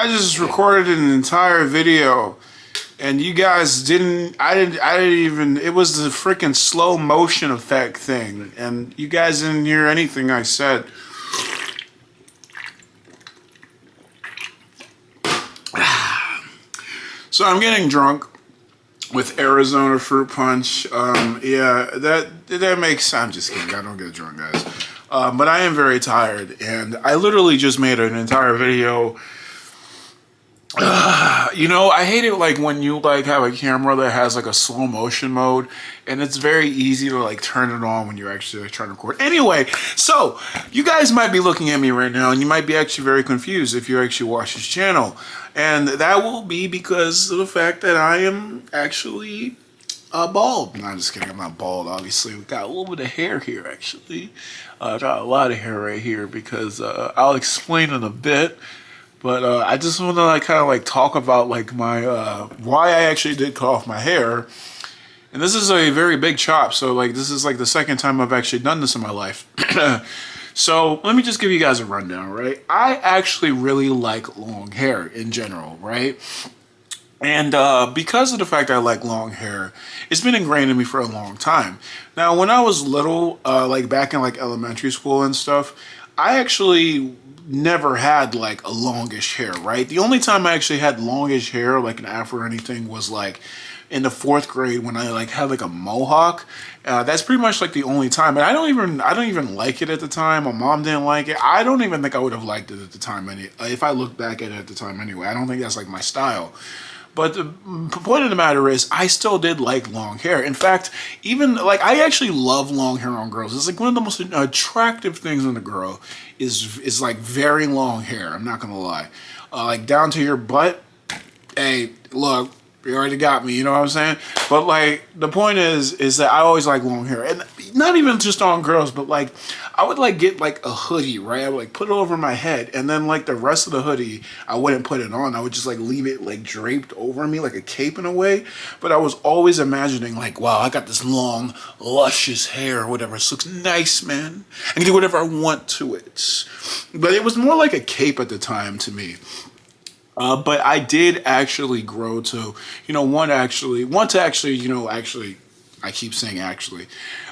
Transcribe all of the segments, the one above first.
I just recorded an entire video, and you guys didn't. I didn't even. It was the freaking slow motion effect thing, and you guys didn't hear anything I said. So I'm getting drunk with Arizona fruit punch. Yeah, that makes. I'm just kidding. I don't get drunk, guys. But I am very tired, and I literally just made an entire video. You know, I hate it like when you like have a camera that has like a slow motion mode, and it's very easy to like turn it on when you're actually like, trying to record. Anyway, so you guys might be looking at me right now, and you might be actually very confused if you actually watch this channel, and that will be because of the fact that I am actually bald. No, I'm just kidding. I'm not bald. Obviously, we got a little bit of hair here. Actually, got a lot of hair right here because I'll explain in a bit. But I just want to like kind of like talk about like my why I actually did cut off my hair, and this is a very big chop. So like this is like the second time I've actually done this in my life. So let me just give you guys a rundown, right? I actually really like long hair in general, right? And because of the fact I like long hair, it's been ingrained in me for a long time. Now, when I was little, like back in like elementary school and stuff, I actually never had like a longish hair, right? The only time I actually had longish hair, like an afro or anything, was like in the 4th grade when I like had like a mohawk. That's pretty much like the only time. And I don't even like it at the time. My mom didn't like it. I don't even think I would have liked it at the time. If I look back at it at the time anyway, I don't think that's like my style. But the point of the matter is, I still did like long hair. In fact, even like I actually love long hair on girls. It's like one of the most attractive things in a girl is like very long hair. I'm not gonna lie, like down to your butt. Hey, look, you already got me. You know what I'm saying? But like the point is that I always like long hair, and not even just on girls, but like I would like get like a hoodie, right? I would like put it over my head, and then like the rest of the hoodie, I wouldn't put it on. I would just like leave it like draped over me like a cape in a way. But I was always imagining like, wow, I got this long, luscious hair or whatever. It looks nice, man. I can do whatever I want to it. But it was more like a cape at the time to me. But I did actually grow to, you know, want to actually, you know, actually, I keep saying actually.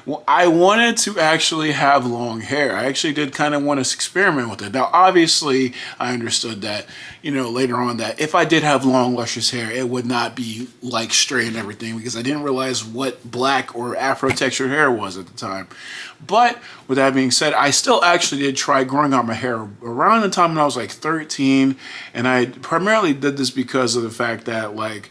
Well, I wanted to actually have long hair. I actually did kind of want to experiment with it. Now, obviously, I understood that, you know, later on that if I did have long, luscious hair, it would not be like straight and everything because I didn't realize what black or afro-textured hair was at the time. But with that being said, I still actually did try growing out my hair around the time when I was like 13. And I primarily did this because of the fact that like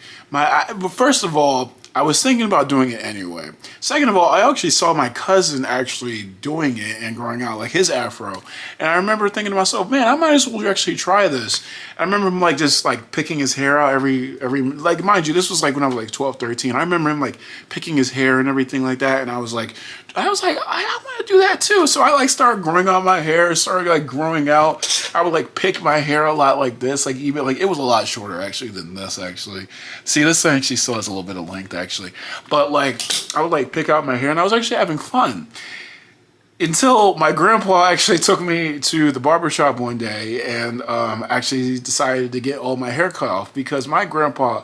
first of all, I was thinking about doing it anyway. Second of all, I actually saw my cousin actually doing it and growing out like his afro. And I remember thinking to myself, man, I might as well actually try this. I remember him like just like picking his hair out every like, mind you, this was like when I was like 12, 13. I remember him like picking his hair and everything like that. And I was like, I want to do that too. So I like started growing out my hair, started like growing out. I would like pick my hair a lot like this, like even like it was a lot shorter actually than this actually. See, this actually still has a little bit of length actually. But like I would like pick out my hair and I was actually having fun. Until my grandpa actually took me to the barbershop one day and actually decided to get all my hair cut off because my grandpa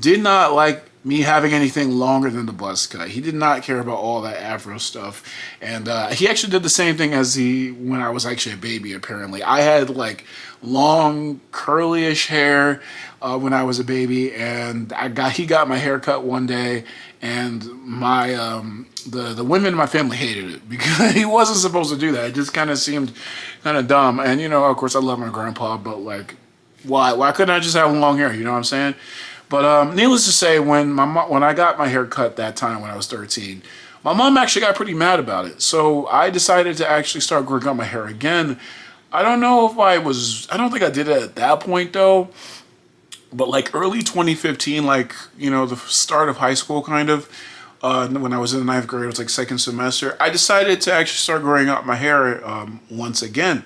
did not like me having anything longer than the buzz cut. He did not care about all that afro stuff. And he actually did the same thing as when I was actually a baby, apparently. I had like long curly-ish hair when I was a baby, and he got my hair cut one day, and my the women in my family hated it because he wasn't supposed to do that. It just kind of seemed kind of dumb. And you know, of course, I love my grandpa, but like, why couldn't I just have long hair? You know what I'm saying? But needless to say, when I got my hair cut that time when I was 13, my mom actually got pretty mad about it. So I decided to actually start growing out my hair again. I don't know if I don't think I did it at that point though. But like early 2015, like, you know, the start of high school kind of, when I was in the 9th grade, it was like 2nd semester, I decided to actually start growing out my hair once again.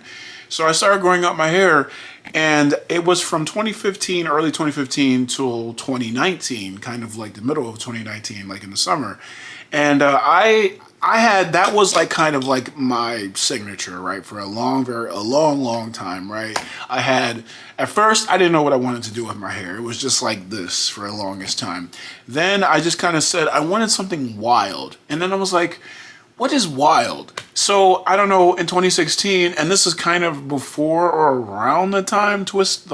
So I started growing out my hair, and it was from 2015, early 2015 till 2019, kind of like the middle of 2019, like in the summer. And I that was like kind of like my signature, right? For a long time, right? At first, I didn't know what I wanted to do with my hair. It was just like this for the longest time. Then I just kind of said, I wanted something wild. And then I was like, what is wild? So I don't know, in 2016, and this is kind of before or around the time twists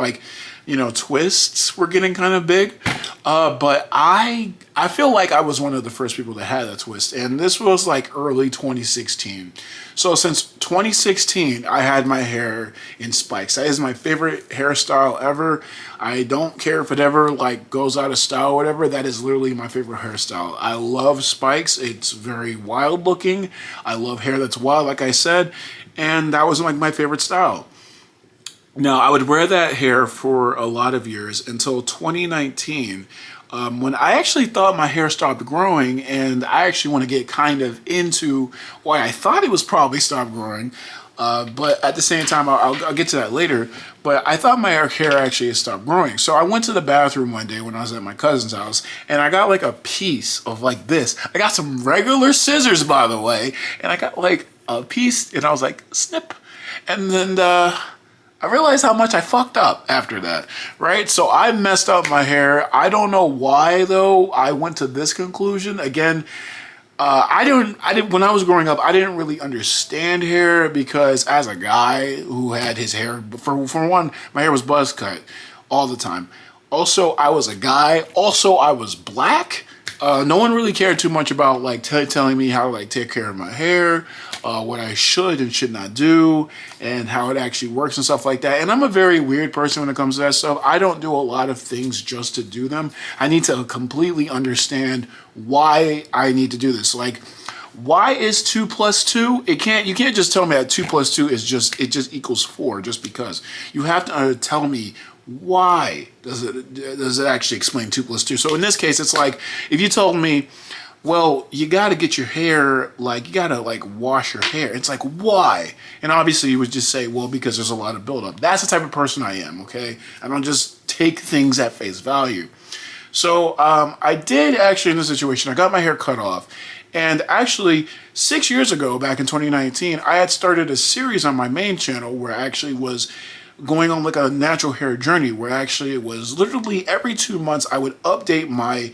were getting kind of big. But I feel like I was one of the first people that had that twist, and this was like early 2016. So since 2016, I had my hair in spikes. That is my favorite hairstyle ever. I don't care if it ever like goes out of style or whatever. That is literally my favorite hairstyle. I love spikes. It's very wild looking. I love hair that's wild, like I said, and that was like my favorite style. Now, I would wear that hair for a lot of years until 2019, when I actually thought my hair stopped growing, and I actually want to get kind of into why I thought it was probably stopped growing, but at the same time, I'll get to that later, but I thought my hair actually had stopped growing. So I went to the bathroom one day when I was at my cousin's house, and I got like a piece of like this. I got some regular scissors, by the way, and I got like a piece, and I was like, snip, and then I realized how much I fucked up after that, right? So I messed up my hair. I don't know why though I went to this conclusion. Again, I didn't, when I was growing up, I didn't really understand hair because as a guy who had his hair, for one, my hair was buzz cut all the time. Also, I was a guy. Also, I was black. No one really cared too much about like telling me how to like take care of my hair, what I should and should not do, and how it actually works and stuff like that. And I'm a very weird person when it comes to that stuff. I don't do a lot of things just to do them. I need to completely understand why I need to do this. Like, why is 2 plus 2? You can't just tell me that 2 plus 2 is just equals 4 just because. You have to tell me why does it actually explain 2 plus 2. So in this case, it's like if you told me, well, you got to get your hair, like, you got to, like, wash your hair. It's like, why? And obviously, you would just say, well, because there's a lot of buildup. That's the type of person I am, okay? I don't just take things at face value. So I did actually, in this situation, I got my hair cut off. And actually, 6 years ago, back in 2019, I had started a series on my main channel where I actually was going on like a natural hair journey, where actually it was literally every 2 months I would update my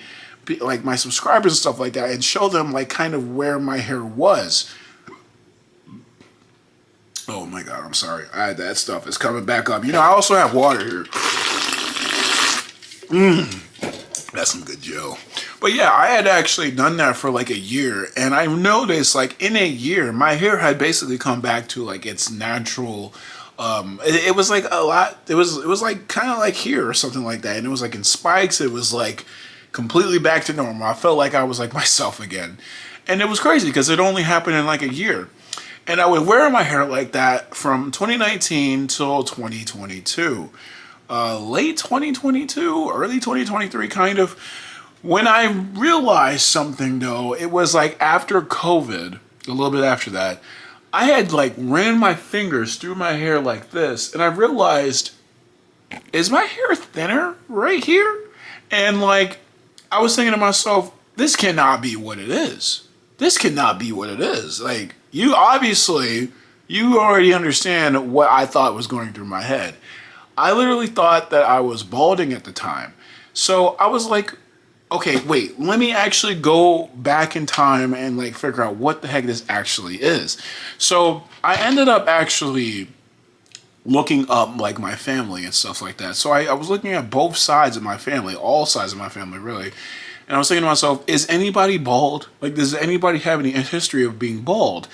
subscribers and stuff like that and show them like kind of where my hair was. Oh my God, I'm sorry. That stuff is coming back up. You know, I also have water here. That's some good Joe. But yeah, I had actually done that for like a year, and I noticed like in a year, my hair had basically come back to like its natural. It was like a lot. It was like kind of like here or something like that, and it was like in spikes. It was like completely back to normal. I felt like I was like myself again, and it was crazy because it only happened in like a year. And I would wear my hair like that from 2019 till 2022, late 2022, early 2023, kind of. When I realized something though, it was like after COVID, a little bit after that, I had like ran my fingers through my hair like this, and I realized, is my hair thinner right here? And like, I was thinking to myself, this cannot be what it is. This cannot be what it is. Like, you already understand what I thought was going through my head. I literally thought that I was balding at the time. So I was like, okay, wait, let me actually go back in time and like figure out what the heck this actually is. So I ended up actually looking up like my family and stuff like that. So I was looking at both sides of my family, all sides of my family really. And I was thinking to myself, is anybody bald? Like, does anybody have any history of being bald?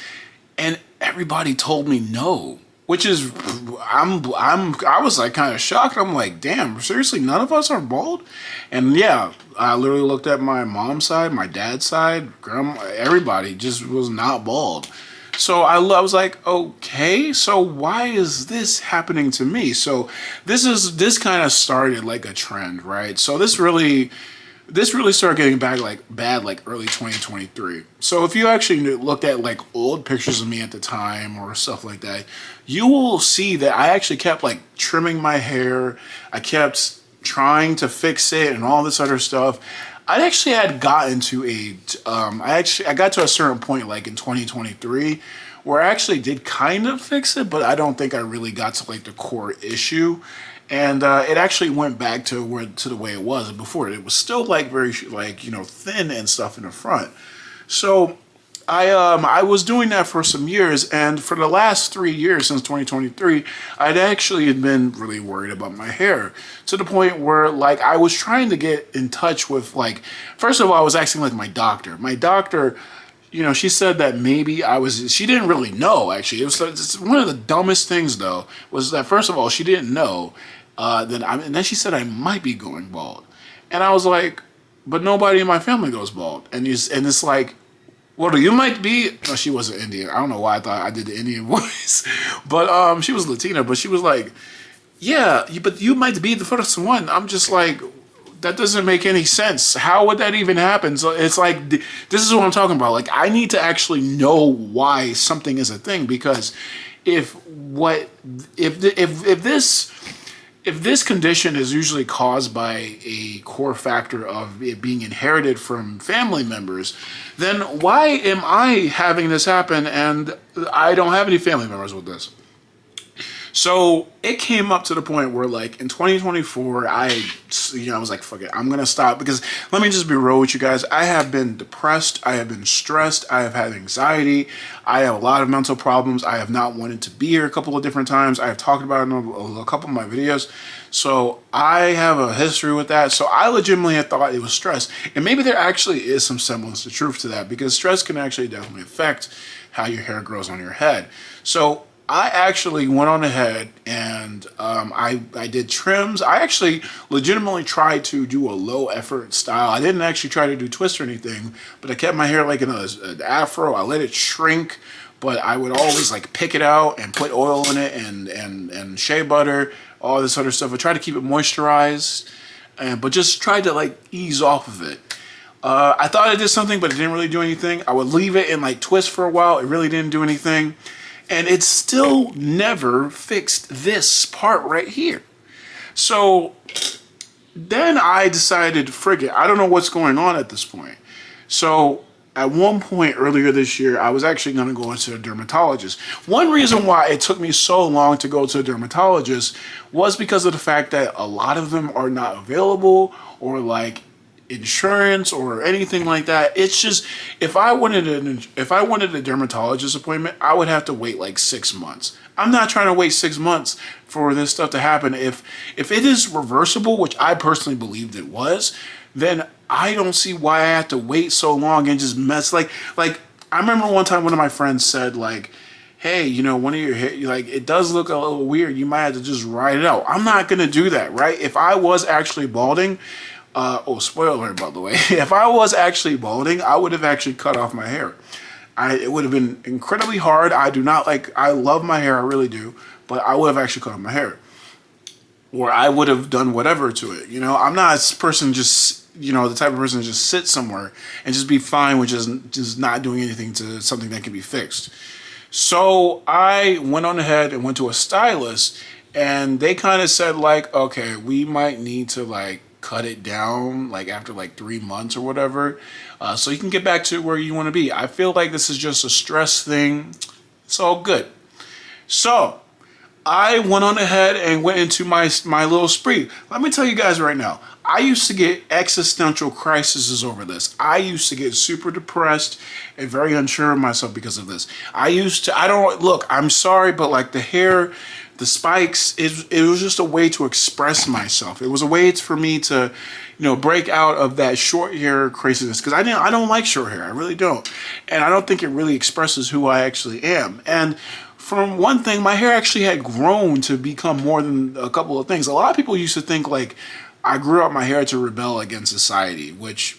And everybody told me no, which is, I was like kind of shocked. I'm like, damn, seriously, none of us are bald? And yeah, I literally looked at my mom's side, my dad's side, grandma, everybody just was not bald. So I was like, okay, so why is this happening to me? So this kind of started like a trend, right? So this really started getting bad like early 2023. So if you actually looked at like old pictures of me at the time or stuff like that, you will see that I actually kept like trimming my hair. I kept trying to fix it and all this other stuff. I actually had gotten to I got to a certain point like in 2023 where I actually did kind of fix it, but I don't think I really got to like the core issue. And it actually went back to the way it was before. It was still like very like, you know, thin and stuff in the front. So I was doing that for some years, and for the last 3 years since 2023, I'd actually been really worried about my hair to the point where like I was trying to get in touch with like, first of all, I was asking like my doctor. My doctor, you know, she said that maybe she didn't really know actually. It's one of the dumbest things though, was that first of all, she didn't know and then she said I might be going bald. And I was like, but nobody in my family goes bald. And it's like, well, you might be. No, she wasn't Indian. I don't know why I thought I did the Indian voice, but she was Latina. But she was like, "Yeah, but you might be the first one." I'm just like, that doesn't make any sense. How would that even happen? So it's like, this is what I'm talking about. Like, I need to actually know why something is a thing, because if this condition is usually caused by a core factor of it being inherited from family members, then why am I having this happen and I don't have any family members with this? So it came up to the point where like in 2024, I was like, fuck it, I'm going to stop, because let me just be real with you guys. I have been depressed. I have been stressed. I have had anxiety. I have a lot of mental problems. I have not wanted to be here a couple of different times. I have talked about it in a couple of my videos. So I have a history with that. So I legitimately had thought it was stress. And maybe there actually is some semblance of truth to that, because stress can actually definitely affect how your hair grows on your head. So I actually went on ahead and I did trims. I actually legitimately tried to do a low effort style. I didn't actually try to do twists or anything, but I kept my hair like in an afro. I let it shrink, but I would always like pick it out and put oil in it and shea butter, all this other stuff. I tried to keep it moisturized, but just tried to like ease off of it. I thought I did something, but it didn't really do anything. I would leave it and like twist for a while. It really didn't do anything. And it still never fixed this part right here. So then I decided, frig it, I don't know what's going on at this point. So at one point earlier this year, I was actually going to go into a dermatologist. One reason why it took me so long to go to a dermatologist was because of the fact that a lot of them are not available, or like insurance or anything like that. It's just, if I wanted a dermatologist appointment, I would have to wait like 6 months. I'm not trying to wait 6 months for this stuff to happen. If it is reversible, which I personally believed it was, then I don't see why I have to wait so long and just mess. Like I remember one time one of my friends said like, hey, you know, one of your hair, like, it does look a little weird. You might have to just ride it out. I'm not going to do that, right? If I was actually balding, spoiler alert, by the way. If I was actually balding, I would have actually cut off my hair. It would have been incredibly hard. I love my hair, I really do, but I would have actually cut off my hair. Or I would have done whatever to it. You know, I'm not a person the type of person to just sit somewhere and just be fine with just not doing anything to something that can be fixed. So I went on ahead and went to a stylist, and they kind of said like, okay, we might need to like cut it down like after like 3 months or whatever, so you can get back to where you want to be. I feel like this is just a stress thing. It's all good. So I went on ahead and went into my little spree. Let me tell you guys right now, I used to get existential crises over this. I used to get super depressed and very unsure of myself because of this. I'm sorry, but like the hair, the spikes, it was just a way to express myself. It was a way for me to, break out of that short hair craziness, because I don't like short hair. I really don't. And I don't think it really expresses who I actually am. And from one thing, my hair actually had grown to become more than a couple of things. A lot of people used to think like I grew out my hair to rebel against society, which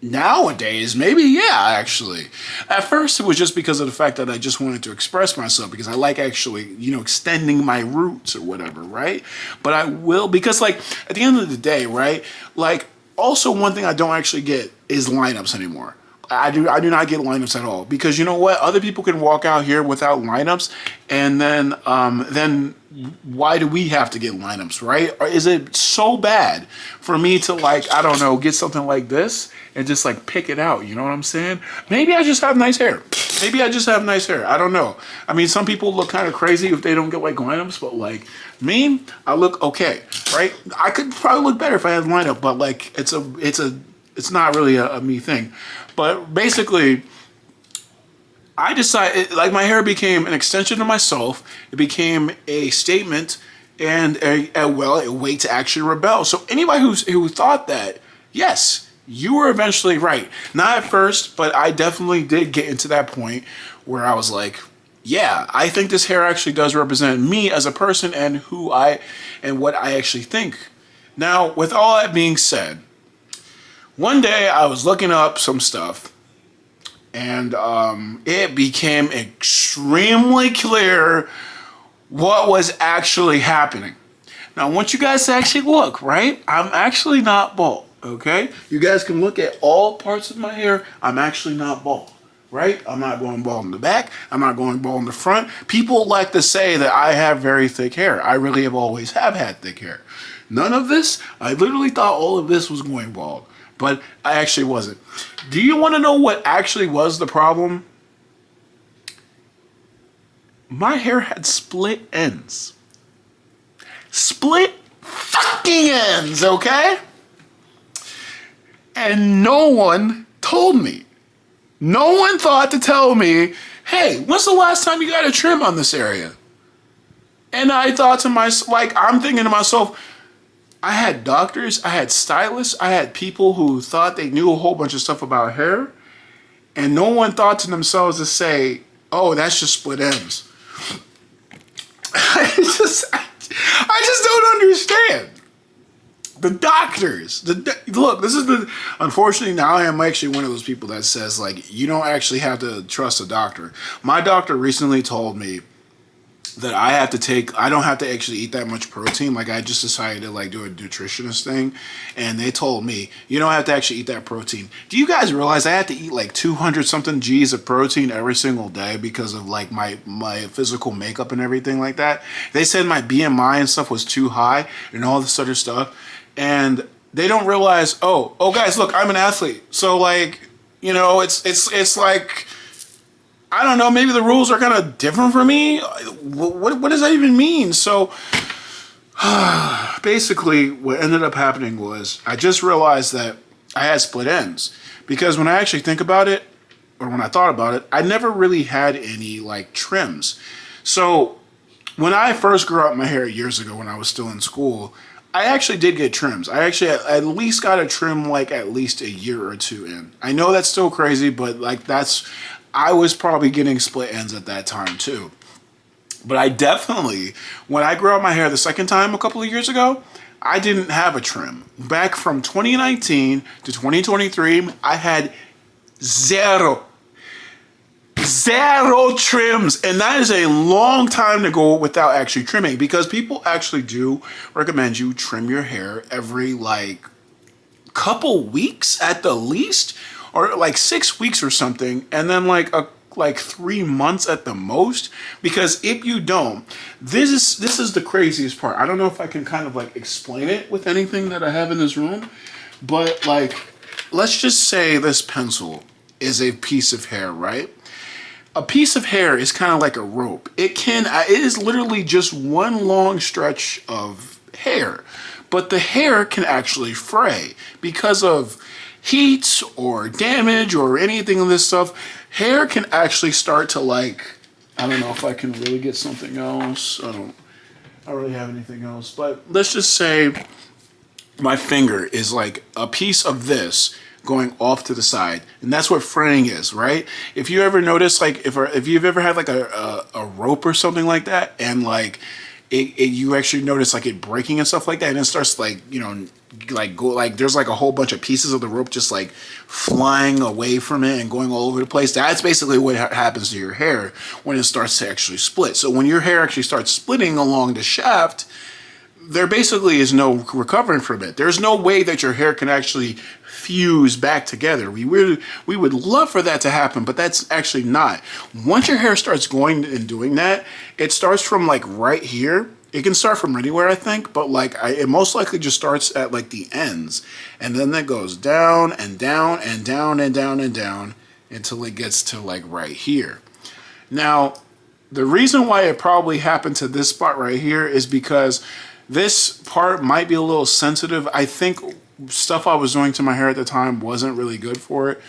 nowadays, maybe, yeah, actually. At first, it was just because of the fact that I just wanted to express myself, because I like actually, extending my roots or whatever, right? But I will, because like at the end of the day, right? Like also one thing I don't actually get is lineups anymore. I do not get lineups at all, because you know what? Other people can walk out here without lineups, and then why do we have to get lineups, right? Or is it so bad for me to like, I don't know, get something like this and just like pick it out? You know what I'm saying? Maybe I just have nice hair. Maybe I just have nice hair. I don't know. I mean, some people look kind of crazy if they don't get like lineups, but like me, I look okay, right? I could probably look better if I had lineup, but like it's not really a me thing. But basically, I decided, like, my hair became an extension of myself. It became a statement and a way to actually rebel. So anybody who thought that, yes, you were eventually right. Not at first, but I definitely did get into that point where I was like, yeah, I think this hair actually does represent me as a person and what I actually think. Now, with all that being said, one day I was looking up some stuff, and it became extremely clear what was actually happening. Now, I want you guys to actually look, right? I'm actually not bald, okay? You guys can look at all parts of my hair. I'm actually not bald, right? I'm not going bald in the back. I'm not going bald in the front. People like to say that I have very thick hair. I really have always had thick hair. None of this, I literally thought all of this was going bald, but I actually wasn't. Do you want to know what actually was the problem? My hair had split ends. Split fucking ends, okay? And no one told me. No one thought to tell me, hey, when's the last time you got a trim on this area? And I thought to myself, like, I'm thinking to myself, I had doctors, I had stylists, I had people who thought they knew a whole bunch of stuff about hair, and no one thought to themselves to say, oh, that's just split ends. I just don't understand. The doctors, look, this is unfortunately now I am actually one of those people that says, like, you don't actually have to trust a doctor. My doctor recently told me that I don't have to actually eat that much protein. Like, I just decided to like do a nutritionist thing, and they told me you don't have to actually eat that protein. Do you guys realize I had to eat like 200 something G's of protein every single day because of like my physical makeup and everything like that? They said my BMI and stuff was too high and all this other stuff, and they don't realize, oh guys, look, I'm an athlete, so like, you know, it's like, I don't know, maybe the rules are kind of different for me. What does that even mean? So basically what ended up happening was I just realized that I had split ends, because when I actually think about it, or when I thought about it, I never really had any like trims. So when I first grew out my hair years ago when I was still in school, I actually did get trims. I actually at least got a trim like at least a year or two in. I know that's still crazy, but like I was probably getting split ends at that time too. But I definitely, when I grew out my hair the second time a couple of years ago, I didn't have a trim. Back from 2019 to 2023, I had zero trims, and that is a long time to go without actually trimming, because people actually do recommend you trim your hair every like couple weeks at the least, or like 6 weeks or something, and then like 3 months at the most. Because if you don't, this is the craziest part. I don't know if I can kind of like explain it with anything that I have in this room, but like, let's just say this pencil is a piece of hair, right? A piece of hair is kind of like a rope. It is literally just one long stretch of hair, but the hair can actually fray because of heat or damage or anything of this stuff. Hair can actually start to like, I don't know if I can really get something else. I don't really have anything else, but let's just say my finger is like a piece of this going off to the side, and that's what fraying is, right? If you ever notice, like if you've ever had like a rope or something like that, and like you actually notice like it breaking and stuff like that, and it starts like, you know, like there's like a whole bunch of pieces of the rope just like flying away from it and going all over the place. That's basically what happens to your hair when it starts to actually split. So when your hair actually starts splitting along the shaft, there basically is no recovering from it. There's no way that your hair can actually fuse back together. We would love for that to happen, but that's actually not. Once your hair starts going and doing that, it starts from like right here, It can start from anywhere, I think, but like it most likely just starts at like the ends, and then it goes down and down and down and down and down until it gets to like right here. Now, the reason why it probably happened to this spot right here is because this part might be a little sensitive. I think stuff I was doing to my hair at the time wasn't really good for it.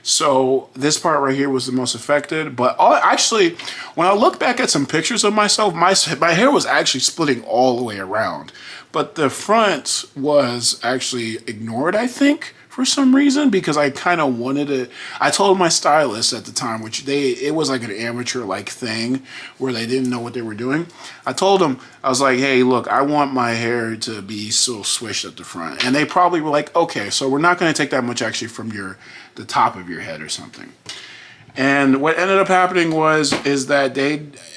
So this part right here was the most affected. But actually, when I look back at some pictures of myself, my hair was actually splitting all the way around. But the front was actually ignored, I think, for some reason, because I kind of wanted it. I told my stylist at the time, which it was like an amateur like thing where they didn't know what they were doing. I told them, I was like, hey, look, I want my hair to be so swished at the front. And they probably were like, okay, so we're not going to take that much actually from the top of your head or something. And what ended up happening is that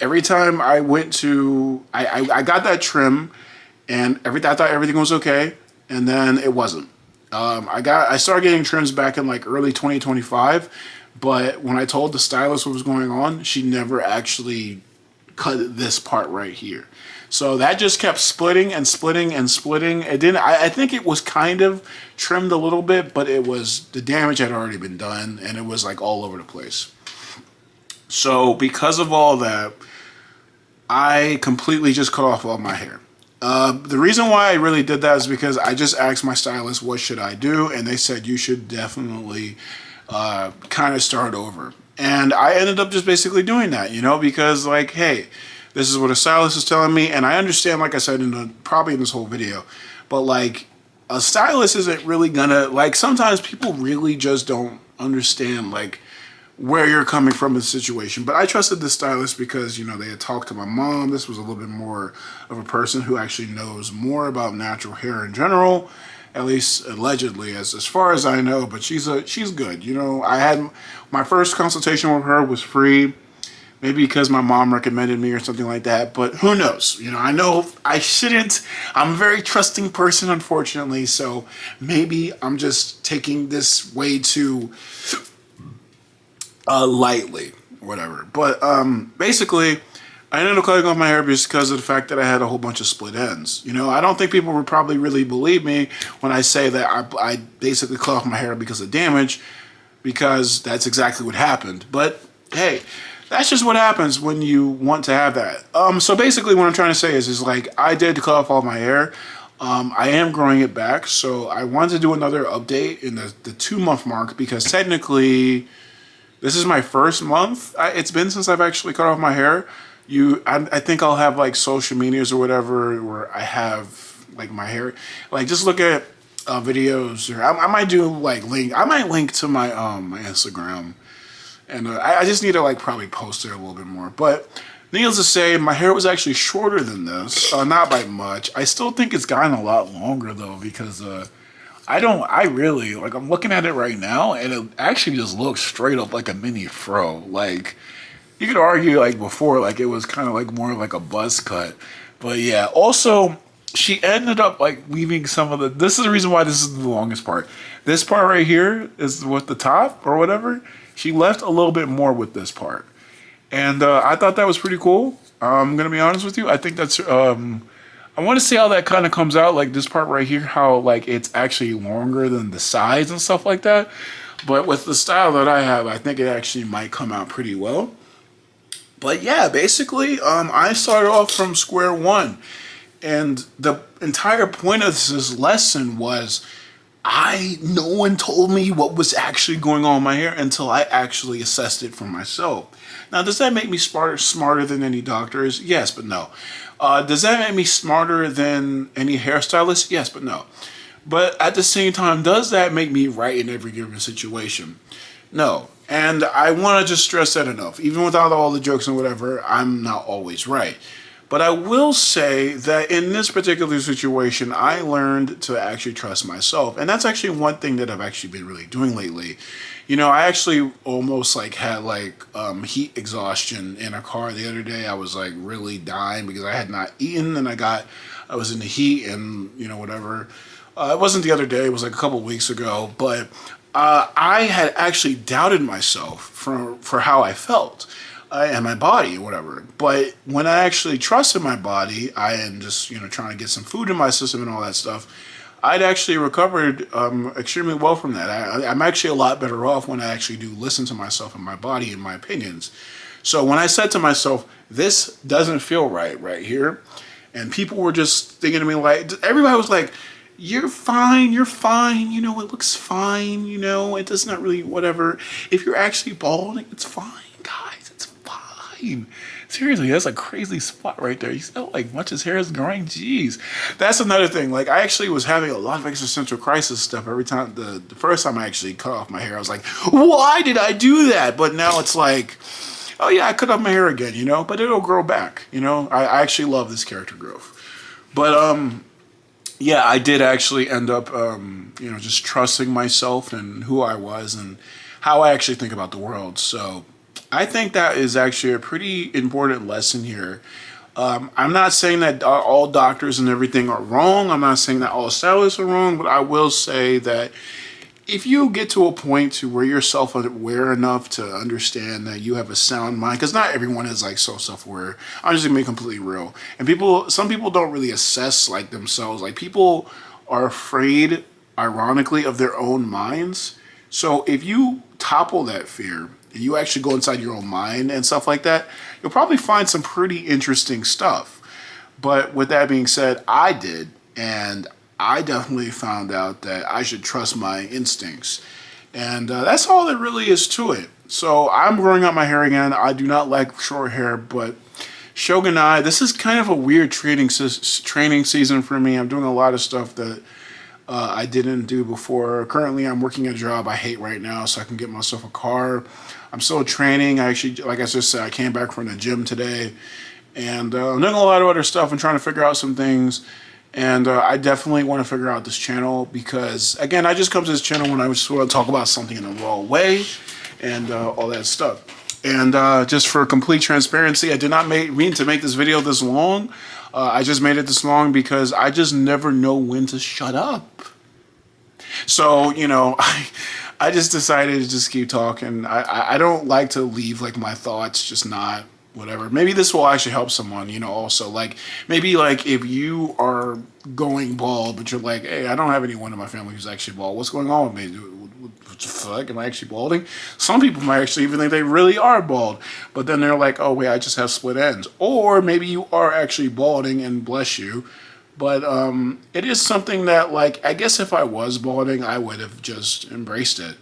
every time I went to, I got that trim, and I thought everything was okay, and then it wasn't. I started getting trims back in like early 2025, but when I told the stylist what was going on, she never actually cut this part right here. So that just kept splitting and splitting and splitting. It didn't. I think it was kind of trimmed a little bit, but the damage had already been done, and it was like all over the place. So because of all that, I completely just cut off all my hair. The reason why I really did that is because I just asked my stylist, what should I do? And they said, you should definitely kind of start over. And I ended up just basically doing that, because like, hey, this is what a stylist is telling me. And I understand, like I said, probably in this whole video, but like a stylist isn't really gonna, like, sometimes people really just don't understand like where you're coming from in the situation. But I trusted this stylist because, they had talked to my mom. This was a little bit more of a person who actually knows more about natural hair in general, at least allegedly, as far as I know. But she's good. I had my first consultation with her was free, maybe because my mom recommended me or something like that. But who knows? I know I shouldn't. I'm a very trusting person, unfortunately. So maybe I'm just taking this way too lightly, whatever. But basically, I ended up cutting off my hair just because of the fact that I had a whole bunch of split ends. I don't think people would probably really believe me when I say that I basically cut off my hair because of damage, because that's exactly what happened. But hey, that's just what happens when you want to have that. So basically what I'm trying to say is like, I did cut off all my hair. I am growing it back, so I wanted to do another update in the 2-month mark, because technically this is my first month. It's been since I've actually cut off my hair. I think I'll have like social medias or whatever where I have like my hair. Like, just look at videos, or I might do like I might link to my my Instagram, and I just need to like probably post it a little bit more. But needless to say, my hair was actually shorter than this, not by much. I still think it's gotten a lot longer though, because I'm looking at it right now, and it actually just looks straight up like a mini fro. Like, you could argue like before, like it was kind of like more like a buzz cut. But yeah, also she ended up like leaving some of this is the reason why this is the longest part. This part right here is with the top or whatever. She left a little bit more with this part. And I thought that was pretty cool. I'm going to be honest with you. I think that's, I want to see how that kind of comes out, like this part right here, how like it's actually longer than the sides and stuff like that. But with the style that I have, I think it actually might come out pretty well. But yeah, basically, I started off from square one. And the entire point of this lesson was no one told me what was actually going on in my hair until I actually assessed it for myself. Now, does that make me smarter than any doctors? Yes, but no. Does that make me smarter than any hairstylist? Yes, but no. But at the same time, does that make me right in every given situation? No. And I want to just stress that enough. Even without all the jokes and whatever, I'm not always right. But I will say that in this particular situation, I learned to actually trust myself. And that's actually one thing that I've actually been really doing lately. I actually almost like had like heat exhaustion in a car the other day. I was like really dying because I had not eaten, and I was in the heat, and whatever. It wasn't the other day, it was like a couple weeks ago, but I had actually doubted myself for how I felt. and my body, whatever. But when I actually trusted my body, I am just, trying to get some food in my system and all that stuff, I'd actually recovered extremely well from that. I'm actually a lot better off when I actually do listen to myself and my body and my opinions. So when I said to myself, this doesn't feel right here, and people were just thinking to me like, everybody was like, you're fine, it looks fine, it does not really, whatever. If you're actually balding, it's fine, guys, it's fine. Seriously, that's a crazy spot right there. You see how much his hair is growing? Jeez. That's another thing. Like, I actually was having a lot of existential crisis stuff every time. The first time I actually cut off my hair, I was like, why did I do that? But now it's like, oh yeah, I cut off my hair again, but it'll grow back, I actually love this character growth. But, yeah, I did actually end up, just trusting myself and who I was and how I actually think about the world. So I think that is actually a pretty important lesson here. I'm not saying that all doctors and everything are wrong. I'm not saying that all stylists are wrong, but I will say that if you get to a point to where you're self-aware enough to understand that you have a sound mind, because not everyone is like so self-aware. I'm just gonna be completely real. And some people don't really assess like themselves. Like, people are afraid, ironically, of their own minds. So if you topple that fear and you actually go inside your own mind and stuff like that, you'll probably find some pretty interesting stuff. But with that being said, I did, and I definitely found out that I should trust my instincts. And that's all there really is to it. So I'm growing out my hair again. I do not like short hair, but Shogun I, this is kind of a weird training season for me. I'm doing a lot of stuff that I didn't do before. Currently, I'm working a job I hate right now so I can get myself a car. I'm still training. I actually, like I just said, I came back from the gym today. And I'm doing a lot of other stuff and trying to figure out some things. And I definitely want to figure out this channel because, again, I just come to this channel when I just want to talk about something in a raw way and all that stuff. And just for complete transparency, I did not mean to make this video this long. I just made it this long because I just never know when to shut up. So, I just decided to just keep talking. I don't like to leave like my thoughts just not whatever. Maybe this will actually help someone, also. Like, maybe like if you are going bald, but you're like, hey, I don't have anyone in my family who's actually bald. What's going on with me? What the fuck? Am I actually balding? Some people might actually even think they really are bald. But then they're like, oh, wait, I just have split ends. Or maybe you are actually balding and bless you. But it is something that, like, I guess if I was balding, I would have just embraced it.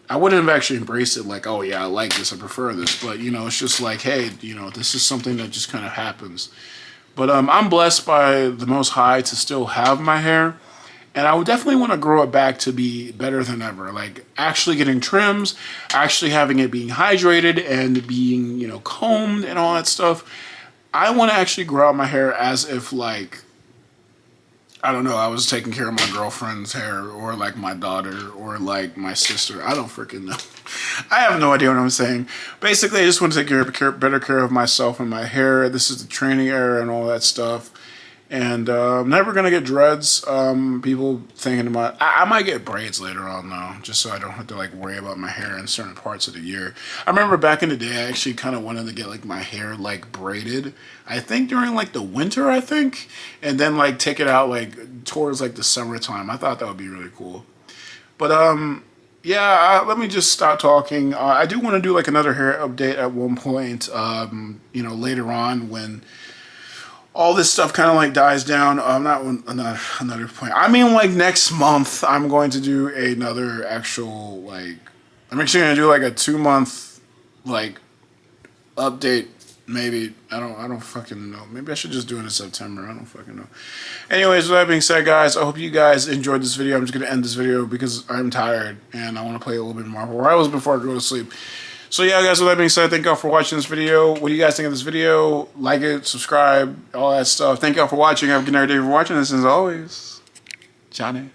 I wouldn't have actually embraced it like, oh yeah, I like this, I prefer this. But, it's just like, hey, this is something that just kind of happens. But I'm blessed by the Most High to still have my hair. And I would definitely want to grow it back to be better than ever. Like, actually getting trims, actually having it being hydrated and being, combed and all that stuff. I want to actually grow out my hair as if, like, I don't know, I was taking care of my girlfriend's hair or like my daughter or like my sister. I don't freaking know. I have no idea what I'm saying. Basically, I just want to take better care of myself and my hair. This is the training era and all that stuff. And I'm never going to get dreads. People thinking about, I might get braids later on though, just so I don't have to like worry about my hair in certain parts of the year. I remember back in the day, I actually kind of wanted to get like my hair like braided. I think during like the winter, and then like take it out like towards like the summertime. I thought that would be really cool. But yeah, let me just stop talking. I do want to do like another hair update at one point, later on when all this stuff kind of like dies down. Another point. I mean, like next month, I'm going to do another actual like. I'm actually going to do like a 2-month like update. Maybe I don't fucking know. Maybe I should just do it in September. I don't fucking know. Anyways, with that being said, guys, I hope you guys enjoyed this video. I'm just gonna end this video because I'm tired and I want to play a little bit more Rivals before I go to sleep. So yeah, guys, with that being said, thank y'all for watching this video. What do you guys think of this video? Like it, subscribe, all that stuff. Thank y'all for watching. Have a good night, day for watching this. As always, Johnny.